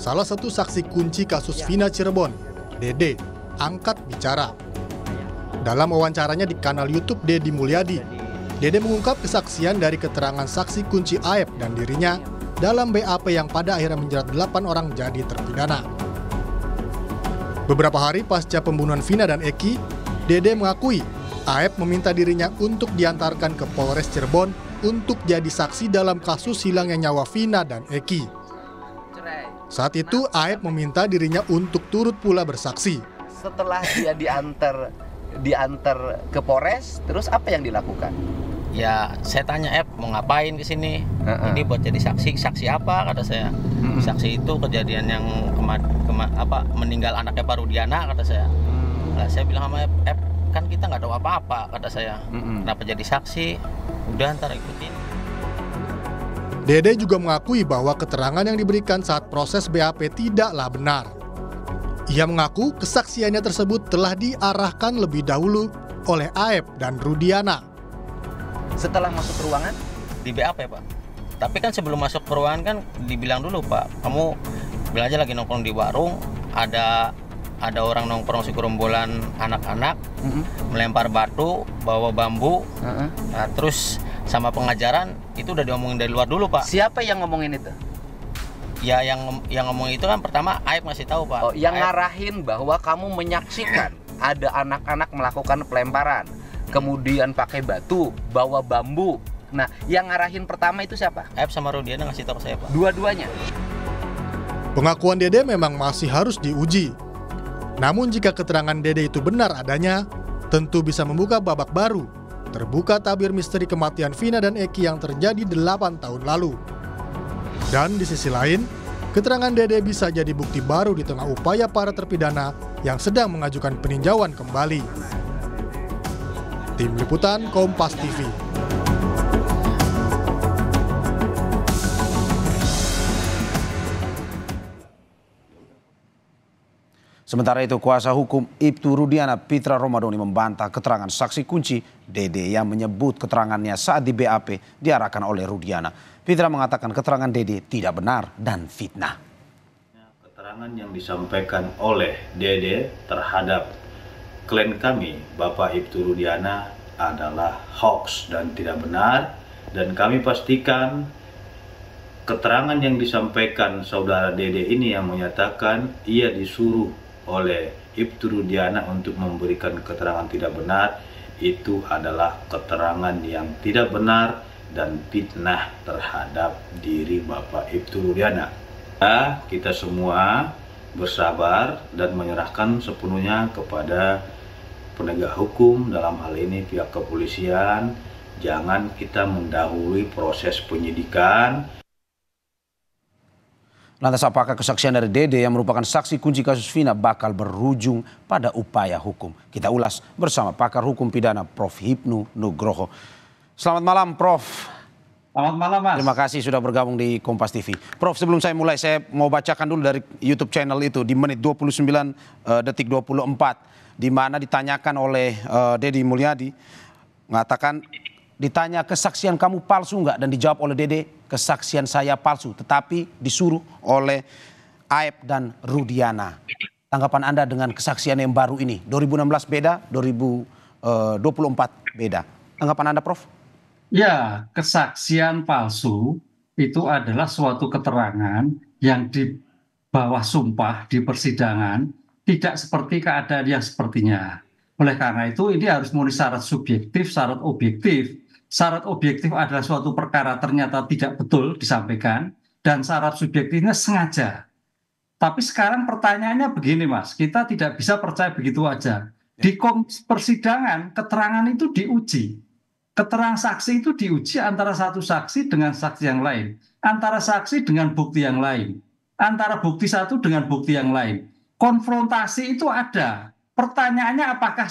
salah satu saksi kunci kasus Vina Cirebon, Dede, angkat bicara. Dalam wawancaranya di kanal YouTube Deddy Mulyadi, Dede mengungkap kesaksian dari keterangan saksi kunci Aep dan dirinya dalam BAP yang pada akhirnya menjerat 8 orang jadi terpidana. Beberapa hari pasca pembunuhan Vina dan Eki, Dede mengakui Aep meminta dirinya untuk diantarkan ke Polres Cirebon untuk jadi saksi dalam kasus hilangnya nyawa Vina dan Eki. Saat itu Aep meminta dirinya untuk turut pula bersaksi. Setelah dia diantar ke Polres, terus apa yang dilakukan? Ya, saya tanya mau ngapain ke sini? Ini buat jadi saksi apa kata saya. Saksi itu kejadian yang meninggal anaknya Pak Rudiana kata saya. Nah, saya bilang sama kan kita nggak tahu apa-apa kata saya. Kenapa jadi saksi? Udah ntar ikutin. Dede juga mengakui bahwa keterangan yang diberikan saat proses BAP tidaklah benar. Ia mengaku kesaksiannya tersebut telah diarahkan lebih dahulu oleh Aep dan Rudiana. Setelah masuk ruangan? Di BAP Pak. Tapi kan sebelum masuk ke ruangan kan dibilang dulu Pak, kamu bilang aja lagi nongkrong di warung, ada orang nongkrong segerombolan anak-anak, melempar batu, bawa bambu, nah, terus sama pengajaran itu udah diomongin dari luar dulu Pak. Siapa yang ngomongin itu? Ya yang ngomong itu kan pertama Aep ngasih tahu Pak. Oh, yang ngarahin bahwa kamu menyaksikan ada anak-anak melakukan pelemparan, kemudian pakai batu, bawa bambu. Nah, yang ngarahin pertama itu siapa? Aep sama Rudiana ngasih tahu ke saya Pak. Dua-duanya. Pengakuan Dede memang masih harus diuji. Namun jika keterangan Dede itu benar adanya, tentu bisa membuka babak baru. Terbuka tabir misteri kematian Vina dan Eki yang terjadi 8 tahun lalu. Dan di sisi lain, keterangan Dede bisa jadi bukti baru di tengah upaya para terpidana yang sedang mengajukan peninjauan kembali. Tim Liputan Kompas TV. Sementara itu, kuasa hukum Ibtu Rudiana Pitra Romadoni membantah keterangan saksi kunci Dede yang menyebut keterangannya saat di BAP diarahkan oleh Rudiana. Pitra mengatakan keterangan Dede tidak benar dan fitnah. Keterangan yang disampaikan oleh Dede terhadap klien kami, Bapak Ibtu Rudiana, adalah hoax dan tidak benar. Dan kami pastikan keterangan yang disampaikan saudara Dede ini yang menyatakan ia disuruh oleh Ibtu Rudiana untuk memberikan keterangan tidak benar, itu adalah keterangan yang tidak benar dan fitnah terhadap diri Bapak Ibtu Rudiana. Kita semua bersabar dan menyerahkan sepenuhnya kepada penegak hukum, dalam hal ini pihak kepolisian. Jangan kita mendahului proses penyidikan. Lantas apakah kesaksian dari Dede yang merupakan saksi kunci kasus Vina bakal berujung pada upaya hukum? Kita ulas bersama pakar hukum pidana Prof. Hipnu Nugroho. Selamat malam Prof. Selamat malam Mas. Terima kasih sudah bergabung di Kompas TV. Prof, sebelum saya mulai saya mau bacakan dulu dari YouTube channel itu di menit 29 detik 24. Di mana ditanyakan oleh Deddy Mulyadi, mengatakan ditanya kesaksian kamu palsu nggak, dan dijawab oleh Dede kesaksian saya palsu, tetapi disuruh oleh Aep dan Rudiana. Tanggapan Anda dengan kesaksian yang baru ini? 2016 beda, 2024 beda. Tanggapan Anda Prof? Ya, kesaksian palsu itu adalah suatu keterangan yang di bawah sumpah di persidangan tidak seperti keadaan yang sepertinya. Oleh karena itu ini harus memenuhi syarat subjektif, syarat objektif. Syarat objektif adalah suatu perkara ternyata tidak betul disampaikan, dan syarat subjektifnya sengaja. Tapi sekarang pertanyaannya begini Mas, kita tidak bisa percaya begitu aja. Di persidangan keterangan itu diuji. Keterangan saksi itu diuji antara satu saksi dengan saksi yang lain, antara saksi dengan bukti yang lain, antara bukti satu dengan bukti yang lain. Konfrontasi itu ada. Pertanyaannya apakah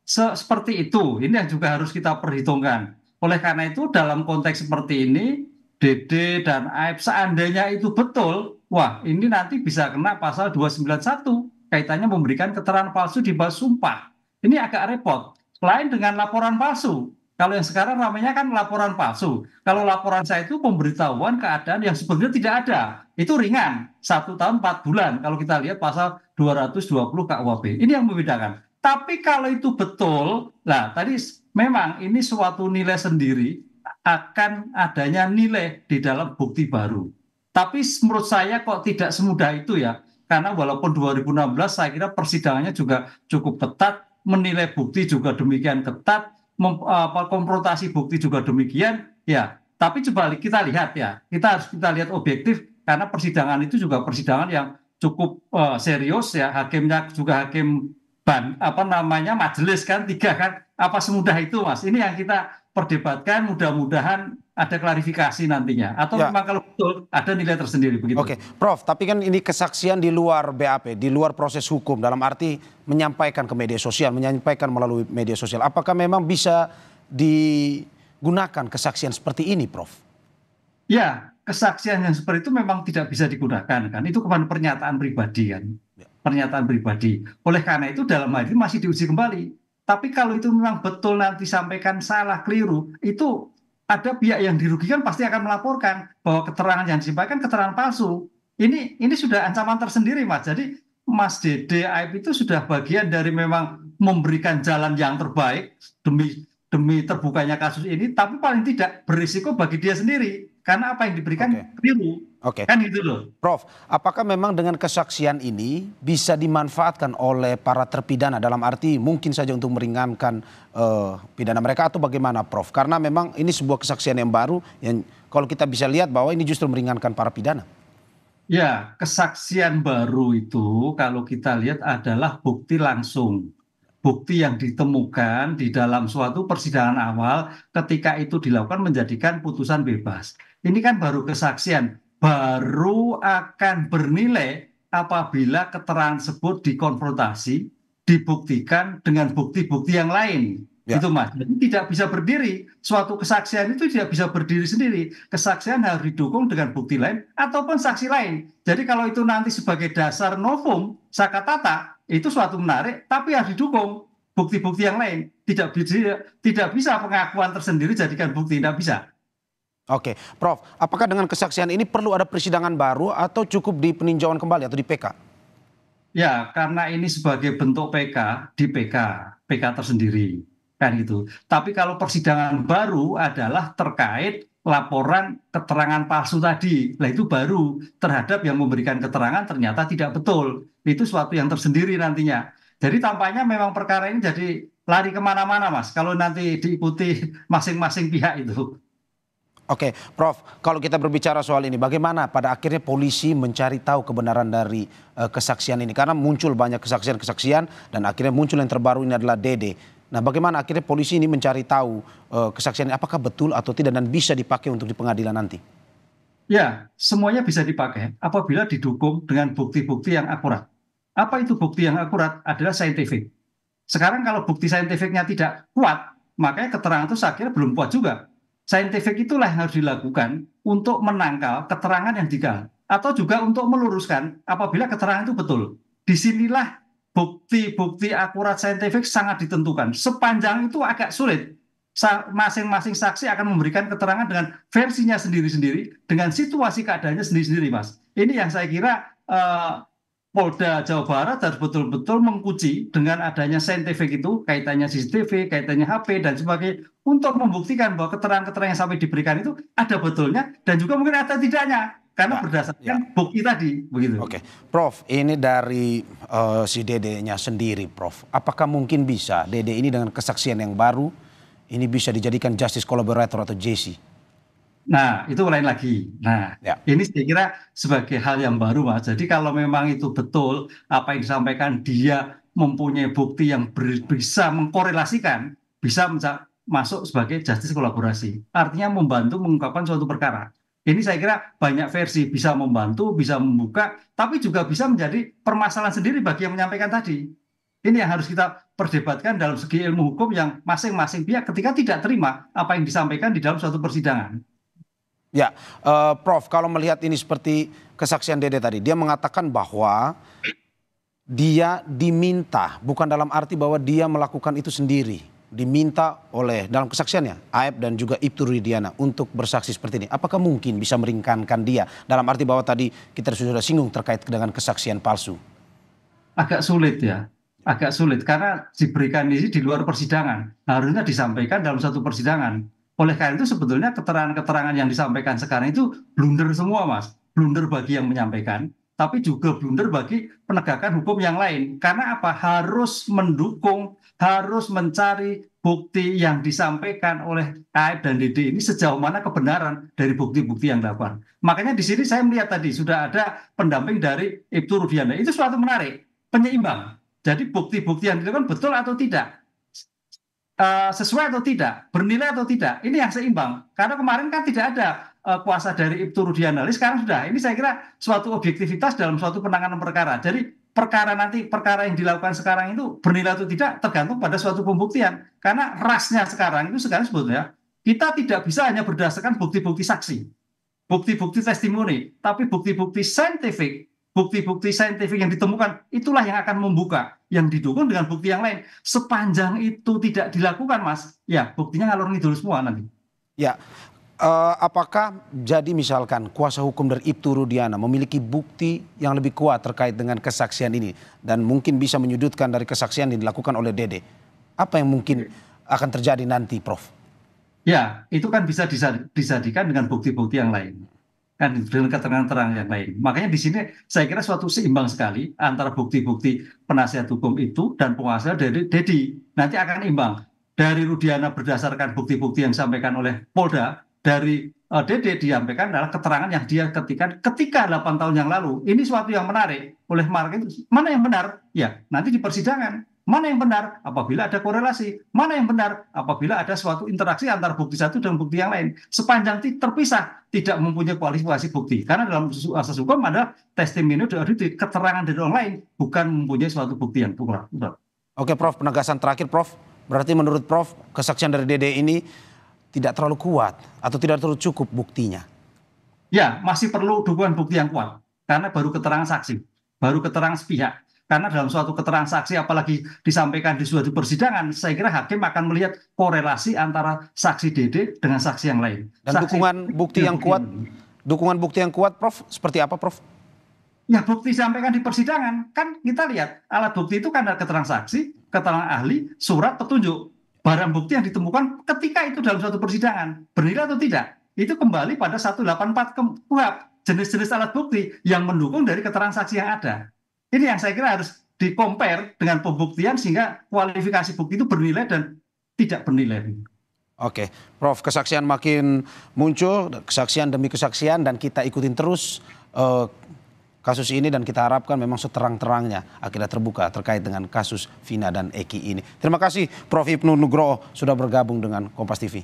seperti itu? Ini yang juga harus kita perhitungkan. Oleh karena itu dalam konteks seperti ini, Dede dan Aep seandainya itu betul, wah ini nanti bisa kena pasal 291 kaitannya memberikan keterangan palsu di bawah sumpah. Ini agak repot. Lain dengan laporan palsu. Kalau yang sekarang namanya kan laporan palsu. Kalau laporan saya itu pemberitahuan keadaan yang sebenarnya tidak ada. Itu ringan, 1 tahun 4 bulan. Kalau kita lihat pasal 220 KUHP. Ini yang membedakan. Tapi kalau itu betul, nah tadi memang ini suatu nilai sendiri akan adanya nilai di dalam bukti baru. Tapi menurut saya kok tidak semudah itu ya. Karena walaupun 2016 saya kira persidangannya juga cukup ketat, menilai bukti juga demikian ketat, konfrontasi bukti juga demikian, ya. Tapi coba kita lihat ya, kita lihat objektif karena persidangan itu juga persidangan yang cukup serius ya, hakimnya juga hakim majelis kan 3 kan, apa semudah itu Mas? Ini yang kita perdebatkan, mudah-mudahan ada klarifikasi nantinya. Atau memang kalau betul ada nilai tersendiri begitu. Oke, Prof, tapi kan ini kesaksian di luar BAP, di luar proses hukum, dalam arti menyampaikan ke media sosial, menyampaikan melalui media sosial. Apakah memang bisa digunakan kesaksian seperti ini, Prof? Ya, kesaksian yang seperti itu memang tidak bisa digunakan kan. Itu kepada pernyataan pribadi kan. Pernyataan pribadi. Oleh karena itu dalam hal ini masih diuji kembali. Tapi kalau itu memang betul nanti sampaikan salah, keliru, itu ada pihak yang dirugikan pasti akan melaporkan bahwa keterangan yang disampaikan keterangan palsu. Ini sudah ancaman tersendiri Mas. Jadi Mas Dede Aib itu sudah bagian dari memang memberikan jalan yang terbaik demi terbukanya kasus ini, tapi paling tidak berisiko bagi dia sendiri karena apa yang diberikan keliru. Kan gitu loh. Prof, apakah memang dengan kesaksian ini bisa dimanfaatkan oleh para terpidana dalam arti mungkin saja untuk meringankan pidana mereka atau bagaimana, Prof? Karena memang ini sebuah kesaksian yang baru yang kalau kita bisa lihat bahwa ini justru meringankan para pidana. Ya, kesaksian baru itu kalau kita lihat adalah bukti langsung. Bukti yang ditemukan di dalam suatu persidangan awal ketika itu dilakukan menjadikan putusan bebas. Ini kan baru kesaksian. Baru akan bernilai apabila keterangan tersebut dikonfrontasi, dibuktikan dengan bukti-bukti yang lain. Itu Mas. Jadi tidak bisa berdiri. Suatu kesaksian itu tidak bisa berdiri sendiri. Kesaksian harus didukung dengan bukti lain ataupun saksi lain. Jadi kalau itu nanti sebagai dasar novum, sakatata, itu suatu menarik, tapi harus didukung bukti-bukti yang lain. Tidak bisa pengakuan tersendiri jadikan bukti, tidak bisa. Oke, Prof, apakah dengan kesaksian ini perlu ada persidangan baru atau cukup di peninjauan kembali atau di PK? Ya, karena ini sebagai bentuk PK, di PK tersendiri, kan gitu. Tapi kalau persidangan baru adalah terkait laporan keterangan palsu tadi, lah itu baru terhadap yang memberikan keterangan ternyata tidak betul. Itu suatu yang tersendiri nantinya. Jadi tampaknya memang perkara ini jadi lari kemana-mana, Mas, kalau nanti diikuti masing-masing pihak itu. Oke, Prof, kalau kita berbicara soal ini, bagaimana pada akhirnya polisi mencari tahu kebenaran dari kesaksian ini? Karena muncul banyak kesaksian-kesaksian dan akhirnya muncul yang terbaru ini adalah Dede. Nah, bagaimana akhirnya polisi ini mencari tahu kesaksian ini apakah betul atau tidak dan bisa dipakai untuk di pengadilan nanti? Ya, semuanya bisa dipakai apabila didukung dengan bukti-bukti yang akurat. Apa itu bukti yang akurat? Adalah saintifik. Sekarang kalau bukti saintifiknya tidak kuat, makanya keterangan itu saya kira belum kuat juga. Saintifik itulah yang harus dilakukan untuk menangkal keterangan yang digal. Atau juga untuk meluruskan apabila keterangan itu betul. Disinilah bukti-bukti akurat saintifik sangat ditentukan. Sepanjang itu agak sulit. Masing-masing saksi akan memberikan keterangan dengan versinya sendiri-sendiri, dengan situasi keadaannya sendiri-sendiri, Mas. Ini yang saya kira Polda Jawa Barat harus betul-betul menguji dengan adanya saintifik itu, kaitannya CCTV, kaitannya HP, dan sebagainya, untuk membuktikan bahwa keterangan-keterangan yang sampai diberikan itu ada betulnya, dan juga mungkin ada tidaknya, karena berdasarkan bukti tadi. Begitu. Oke, Prof, ini dari si Dede-nya sendiri, Prof. Apakah mungkin bisa Dede ini dengan kesaksian yang baru, ini bisa dijadikan justice collaborator atau JC? Nah, itu lain lagi. Nah, ini saya kira sebagai hal yang baru, Mas. Jadi kalau memang itu betul apa yang disampaikan, dia mempunyai bukti yang bisa mengkorelasikan, bisa masuk sebagai justice kolaborasi. Artinya membantu mengungkapkan suatu perkara. Ini saya kira banyak versi, bisa membantu, bisa membuka, tapi juga bisa menjadi permasalahan sendiri bagi yang menyampaikan tadi. Ini yang harus kita perdebatkan dalam segi ilmu hukum yang masing-masing pihak ketika tidak terima apa yang disampaikan di dalam suatu persidangan. Ya, Prof, kalau melihat ini seperti kesaksian Dede tadi, dia mengatakan bahwa dia diminta, bukan dalam arti bahwa dia melakukan itu sendiri. diminta oleh dalam kesaksiannya Aib dan juga Ibtu Rudiana untuk bersaksi seperti ini. Apakah mungkin bisa meringankan dia? Dalam arti bahwa tadi kita sudah singgung terkait dengan kesaksian palsu. Agak sulit ya, agak sulit karena diberikan ini di luar persidangan. Harusnya disampaikan dalam satu persidangan. Oleh karena itu sebetulnya keterangan-keterangan yang disampaikan sekarang itu blunder semua, Mas. Blunder bagi yang menyampaikan, tapi juga blunder bagi penegakan hukum yang lain. Karena apa? Harus mendukung, harus mencari bukti yang disampaikan oleh Aib dan Dede ini sejauh mana kebenaran dari bukti-bukti yang dapat. Makanya di sini saya melihat tadi sudah ada pendamping dari Ibtu Rudiana. Itu suatu menarik, penyeimbang. Jadi bukti-bukti yang dilakukan betul atau tidak, sesuai atau tidak, bernilai atau tidak, ini yang seimbang. Karena kemarin kan tidak ada kuasa dari Ibtu Rudiana, sekarang sudah. Ini saya kira suatu objektivitas dalam suatu penanganan perkara. Jadi perkara yang dilakukan sekarang itu bernilai atau tidak tergantung pada suatu pembuktian. Karena rasnya sekarang itu sekarang sebetulnya kita tidak bisa hanya berdasarkan bukti-bukti saksi, bukti-bukti testimoni, tapi bukti-bukti saintifik. Bukti-bukti saintifik yang ditemukan itulah yang akan membuka, yang didukung dengan bukti yang lain. Sepanjang itu tidak dilakukan, Mas, ya buktinya ngalor ngidul semua nanti. Ya, apakah jadi misalkan kuasa hukum dari Ibtu Rudiana memiliki bukti yang lebih kuat terkait dengan kesaksian ini dan mungkin bisa menyudutkan dari kesaksian yang dilakukan oleh Dede? Apa yang mungkin akan terjadi nanti, Prof? Ya, itu kan bisa disadikan dengan bukti-bukti yang lain. Kan dengan keterangan-keterangan yang lain. Makanya di sini saya kira suatu seimbang sekali antara bukti-bukti penasihat hukum itu dan penguasa dari Dedi. Nanti akan imbang. Dari Rudiana berdasarkan bukti-bukti yang disampaikan oleh Polda, dari Dede disampaikan adalah keterangan yang dia ketika 8 tahun yang lalu. Ini suatu yang menarik. Oleh market mana yang benar? Ya, nanti di persidangan. Mana yang benar? Apabila ada korelasi. Mana yang benar? Apabila ada suatu interaksi antara bukti satu dan bukti yang lain. Sepanjang terpisah, tidak mempunyai kualifikasi bukti. Karena dalam asas hukum adalah testimoni dari keterangan dari orang lain, bukan mempunyai suatu bukti yang kuat. Oke, Prof, penegasan terakhir, Prof. Berarti menurut Prof, kesaksian dari Dede ini tidak terlalu kuat atau tidak terlalu cukup buktinya? Ya, masih perlu dukungan bukti yang kuat. Karena baru keterangan saksi, baru keterangan sepihak. Karena dalam suatu keterangan saksi apalagi disampaikan di suatu persidangan, saya kira hakim akan melihat korelasi antara saksi Dede dengan saksi yang lain. Dan saksi, dukungan bukti yang kuat, Prof, seperti apa, Prof? Ya, bukti disampaikan di persidangan. Kan kita lihat alat bukti itu kan ada keterangan saksi, keterangan ahli, surat petunjuk. Barang bukti yang ditemukan ketika itu dalam suatu persidangan, bernilai atau tidak, itu kembali pada 184 KUHP, jenis-jenis alat bukti yang mendukung dari keterangan saksi yang ada. Ini yang saya kira harus di-compare dengan pembuktian sehingga kualifikasi bukti itu bernilai dan tidak bernilai. Oke, Prof, kesaksian makin muncul, kesaksian demi kesaksian, dan kita ikutin terus kasus ini dan kita harapkan memang seterang-terangnya akhirnya terbuka terkait dengan kasus Vina dan Eki ini. Terima kasih Prof Ibnu Nugroho sudah bergabung dengan Kompas TV.